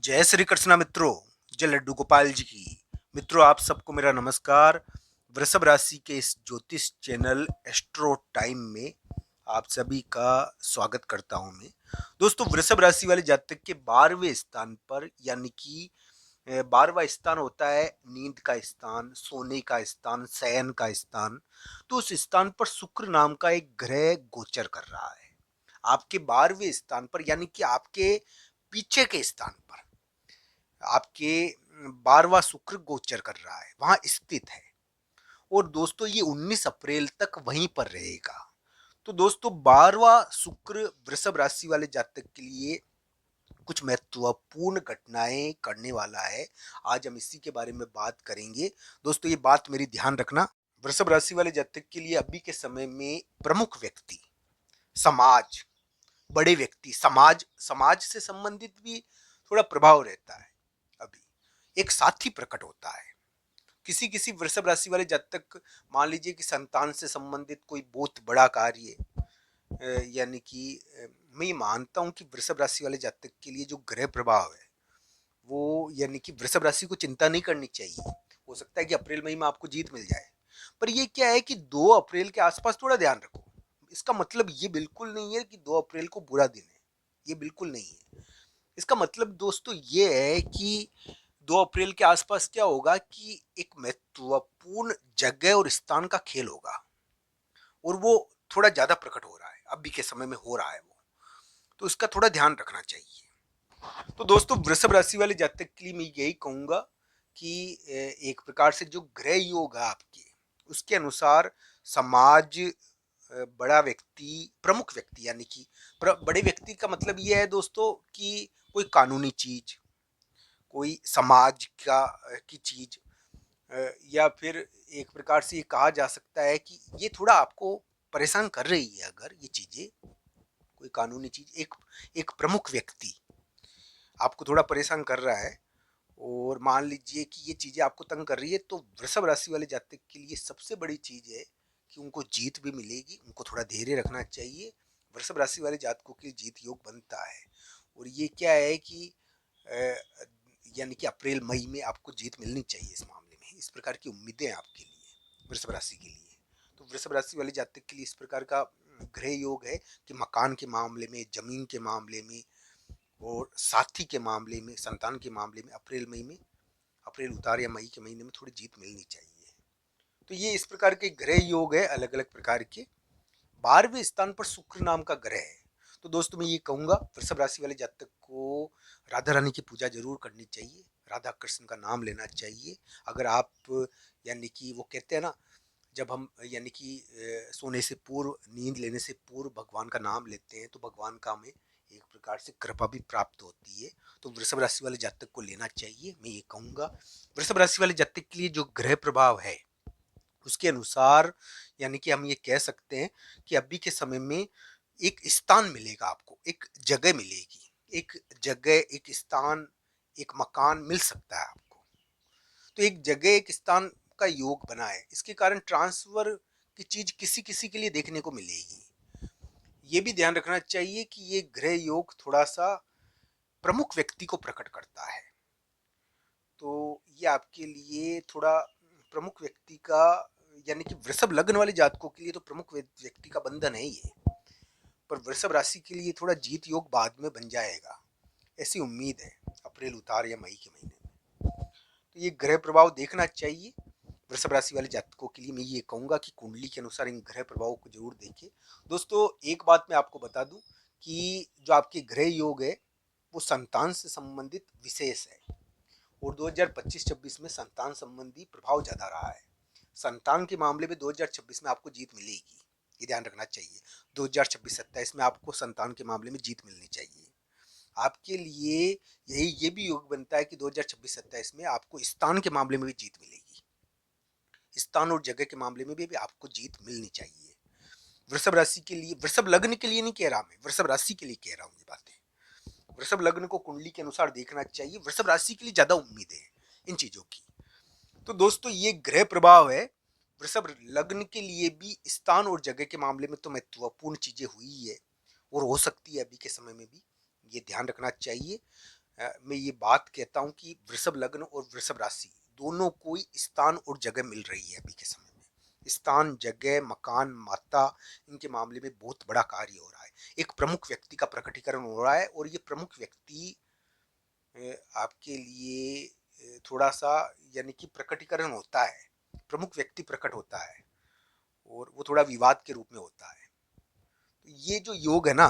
जय श्री कृष्णा मित्रों। जय लड्डू गोपाल जी की। मित्रों, आप सबको मेरा नमस्कार। वृषभ राशि के इस ज्योतिष चैनल एस्ट्रो टाइम में आप सभी का स्वागत करता हूं मैं। दोस्तों, वृषभ राशि वाले जातक के 12वें स्थान पर, यानी कि 12वां स्थान होता है नींद का स्थान, सोने का स्थान, शयन का स्थान। तो उस स्थान पर शुक्र नाम का एक ग्रह गोचर कर रहा है आपके 12वें स्थान पर, यानी कि आपके पीछे के स्थान पर। आपके 12वां शुक्र गोचर कर रहा है, वहां स्थित है। और दोस्तों, ये 19 अप्रैल तक वहीं पर रहेगा। तो दोस्तों, 12वां शुक्र वृषभ राशि वाले जातक के लिए कुछ महत्वपूर्ण घटनाएं करने वाला है। आज हम इसी के बारे में बात करेंगे। दोस्तों, ये बात मेरी ध्यान रखना। वृषभ राशि वाले जातक के लिए अभी के समय में प्रमुख व्यक्ति, समाज, बड़े व्यक्ति, समाज समाज से संबंधित भी थोड़ा प्रभाव रहता है। अभी एक साथी प्रकट होता है। किसी किसी वृषभ राशि वाले जातक, मान लीजिए कि संतान से संबंधित कोई बहुत बड़ा कार्य, यानी कि मैं ये मानता हूं कि वृषभ राशि वाले जातक के लिए जो ग्रह प्रभाव है वो, यानी कि वृषभ राशि को चिंता नहीं करनी चाहिए। हो सकता है कि अप्रैल मई में आपको जीत मिल जाए, पर ये क्या है कि 2 अप्रैल के आसपास थोड़ा ध्यान रखो। इसका मतलब ये बिल्कुल नहीं है कि 2 अप्रैल को बुरा दिन है, ये बिल्कुल नहीं है। इसका मतलब दोस्तों ये है कि 2 अप्रैल के आसपास क्या होगा कि एक महत्वपूर्ण जगह और स्थान का खेल होगा, और वो थोड़ा ज्यादा प्रकट हो रहा है, अभी के समय में हो रहा है वो। तो इसका थोड़ा ध्यान रखना चाहिए। तो दोस्तों, वृषभ राशि वाले जातक के लिए मैं यही कहूंगा कि एक प्रकार से जो ग्रह योग है आपके, उसके अनुसार समाज, बड़ा व्यक्ति, प्रमुख व्यक्ति, यानी कि बड़े व्यक्ति का मतलब ये है दोस्तों कि कोई कानूनी चीज, कोई समाज का की चीज, या फिर एक प्रकार से ये कहा जा सकता है कि ये थोड़ा आपको परेशान कर रही है। अगर ये चीजें, कोई कानूनी चीज, एक एक प्रमुख व्यक्ति आपको थोड़ा परेशान कर रहा है, और मान लीजिए कि ये चीजें आपको तंग कर रही है, तो वृषभ राशि वाले जातक के लिए सबसे बड़ी चीज है कि उनको जीत भी मिलेगी। उनको थोड़ा धैर्य रखना चाहिए। वृषभ राशि वाले जातकों के लिए जीत योग बनता है। और ये क्या है कि यानी कि अप्रैल मई में आपको जीत मिलनी चाहिए इस मामले में। इस प्रकार की उम्मीदें हैं आपके लिए, वृषभ राशि के लिए। तो वृषभ राशि वाले जातक के लिए इस प्रकार का ग्रह योग है कि मकान के मामले में, जमीन के मामले में, और साथी के मामले में, संतान के मामले में अप्रैल मई में, अप्रैल उतार या मई के महीने में थोड़ी जीत मिलनी चाहिए। तो ये इस प्रकार के ग्रह योग है, अलग अलग प्रकार के। 12वें स्थान पर शुक्र नाम का ग्रह है। तो दोस्तों, मैं ये कहूंगा वृषभ राशि वाले जातक को राधा रानी की पूजा जरूर करनी चाहिए, राधा कृष्ण का नाम लेना चाहिए। अगर आप, यानी कि वो कहते हैं ना, जब हम, यानी कि सोने से पूर्व, नींद लेने से पूर्व भगवान का नाम लेते हैं, तो भगवान का हमें एक प्रकार से कृपा भी प्राप्त होती है। तो वृषभ राशि वाले जातक को लेना चाहिए, मैं ये कहूंगा। वृषभ राशि वाले जातक के लिए जो ग्रह प्रभाव है उसके अनुसार, यानी कि हम ये कह सकते हैं कि अभी के समय में एक स्थान मिलेगा आपको, एक जगह मिलेगी, एक जगह, एक स्थान, एक मकान मिल सकता है आपको। तो एक जगह, एक स्थान का योग बना है, इसके कारण ट्रांसफर की चीज किसी किसी के लिए देखने को मिलेगी। ये भी ध्यान रखना चाहिए कि ये ग्रह योग थोड़ा सा प्रमुख व्यक्ति को प्रकट करता है। तो ये आपके लिए थोड़ा प्रमुख व्यक्ति का, यानी कि वृषभ लग्न वाले जातकों के लिए तो प्रमुख व्यक्ति का बंधन है ये। पर वृषभ राशि के लिए थोड़ा जीत योग बाद में बन जाएगा, ऐसी उम्मीद है, अप्रैल उतार या मई के महीने में। तो ये ग्रह प्रभाव देखना चाहिए। वृषभ राशि वाले जातकों के लिए मैं ये कहूंगा कि कुंडली के अनुसार इन ग्रह प्रभावों को जरूर देखें। दोस्तों, एक बात मैं आपको बता दूं कि जो आपके ग्रह योग है वो संतान से संबंधित विशेष है, और 2025-26 में संतान संबंधी प्रभाव ज्यादा रहा है। संतान के मामले में 2026 में आपको जीत मिलेगी, ये ध्यान रखना चाहिए। 2026-27 में आपको संतान के मामले में जीत मिलनी चाहिए। आपके लिए यही, ये भी योग बनता है कि 2026-27 में आपको स्थान के मामले में भी जीत मिलेगी। स्थान और जगह के मामले में भी आपको जीत मिलनी चाहिए। वृषभ राशि के लिए, वृषभ लग्न के लिए नहीं कह रहा मैं, वृषभ राशि के लिए कह रहा हूँ ये बातें। वृषभ लग्न को कुंडली के अनुसार देखना चाहिए। वृषभ राशि के लिए ज्यादा उम्मीद है इन चीजों की। तो दोस्तों, ये ग्रह प्रभाव है। वृषभ लग्न के लिए भी स्थान और जगह के मामले में तो महत्वपूर्ण चीजें हुई है, और हो सकती है अभी के समय में भी, ये ध्यान रखना चाहिए। मैं ये बात कहता हूँ कि वृषभ लग्न और वृषभ राशि दोनों को ही स्थान और जगह मिल रही है अभी के समय में। स्थान, जगह, मकान, माता, इनके मामले में बहुत बड़ा कार्य हो रहा है। एक प्रमुख व्यक्ति का प्रकटीकरण हो रहा है और ये प्रमुख व्यक्ति आपके लिए थोड़ा सा, यानी कि प्रकटीकरण होता है, प्रमुख व्यक्ति प्रकट होता है और वो थोड़ा विवाद के रूप में होता है। तो ये जो योग है ना,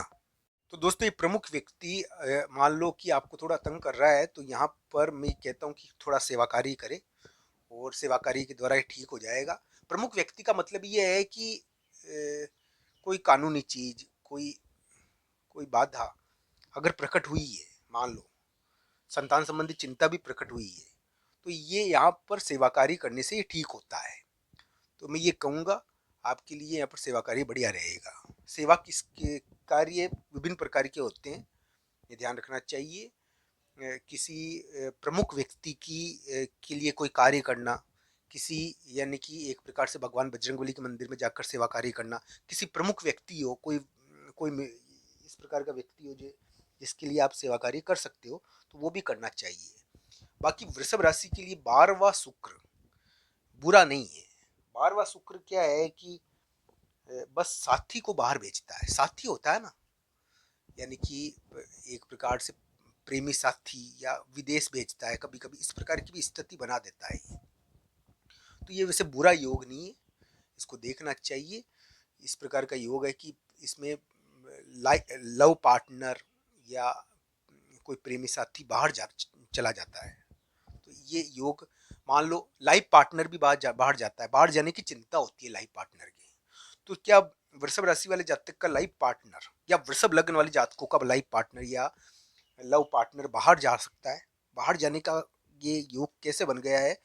तो दोस्तों ये प्रमुख व्यक्ति मान लो कि आपको थोड़ा तंग कर रहा है, तो यहाँ पर मैं कहता हूँ कि थोड़ा सेवाकारी करे और सेवाकारी के द्वारा ये ठीक हो जाएगा। प्रमुख व्यक्ति का मतलब ये है कि कोई कानूनी चीज, कोई कोई बाधा अगर प्रकट हुई है, मान लो संतान संबंधी चिंता भी प्रकट हुई है, तो ये यहाँ पर सेवाकारी करने से ये ठीक होता है। तो मैं ये कहूँगा आपके लिए यहाँ पर सेवाकारी बढ़िया रहेगा। सेवा किसके कार्य विभिन्न प्रकार के होते हैं, ये ध्यान रखना चाहिए। किसी प्रमुख व्यक्ति की के लिए कोई कार्य करना, किसी, यानी कि एक प्रकार से भगवान बजरंगबली के मंदिर में जाकर सेवा कार्य करना, किसी प्रमुख व्यक्ति हो, कोई कोई इस प्रकार का व्यक्ति हो जो जिसके लिए आप सेवा कार्य कर सकते हो, तो वो भी करना चाहिए। बाकी वृषभ राशि के लिए 12वां शुक्र बुरा नहीं है। 12वां शुक्र क्या है कि बस साथी को बाहर भेजता है। साथी होता है ना, यानी कि एक प्रकार से प्रेमी साथी या विदेश भेजता है कभी कभी, इस प्रकार की भी स्थिति बना देता है ये। तो ये वैसे बुरा योग नहीं है, इसको देखना चाहिए। इस प्रकार का योग है कि इसमें लव पार्टनर या कोई प्रेमी साथी बाहर चला जाता है। तो ये योग, मान लो लाइफ पार्टनर भी बाहर जाता है, बाहर जाने की चिंता होती है लाइफ पार्टनर की। तो क्या वृषभ राशि वाले जातक का लाइफ पार्टनर या वृषभ लग्न वाले जातकों का लाइफ पार्टनर या लव पार्टनर बाहर जा सकता है? बाहर जाने का ये योग कैसे बन गया है?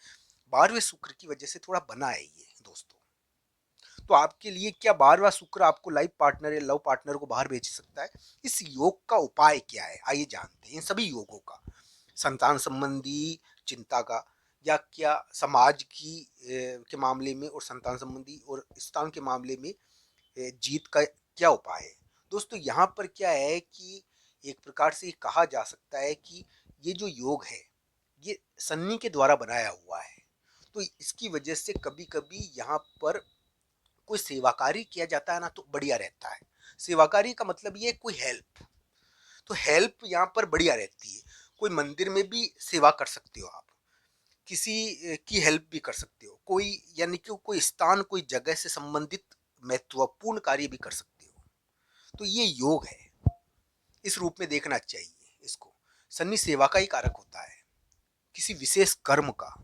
12वें शुक्र की वजह से थोड़ा बना है ये दोस्तों। तो आपके लिए क्या 12वां शुक्र आपको लाइफ पार्टनर या लव पार्टनर को बाहर भेज सकता है? इस योग का उपाय क्या है, आइए जानते हैं इन सभी योगों का। संतान संबंधी चिंता का, या क्या समाज की के मामले में और संतान संबंधी और स्थान के मामले में जीत का क्या उपाय है? दोस्तों यहाँ पर क्या है कि एक प्रकार से ये कहा जा सकता है कि ये जो योग है ये सन्नी के द्वारा बनाया हुआ है। तो इसकी वजह से कभी कभी यहाँ पर कोई सेवाकारी किया जाता है ना, तो बढ़िया रहता है। सेवाकारी का मतलब ये कोई हेल्प, तो हेल्प यहाँ पर बढ़िया रहती है। कोई मंदिर में भी सेवा कर सकते हो आप, किसी की हेल्प भी कर सकते हो, कोई, यानी कि कोई स्थान, कोई जगह से संबंधित महत्वपूर्ण कार्य भी कर सकते हो। तो ये योग है, इस रूप में देखना चाहिए इसको। शनि सेवा का ही कारक होता है, किसी विशेष कर्म का।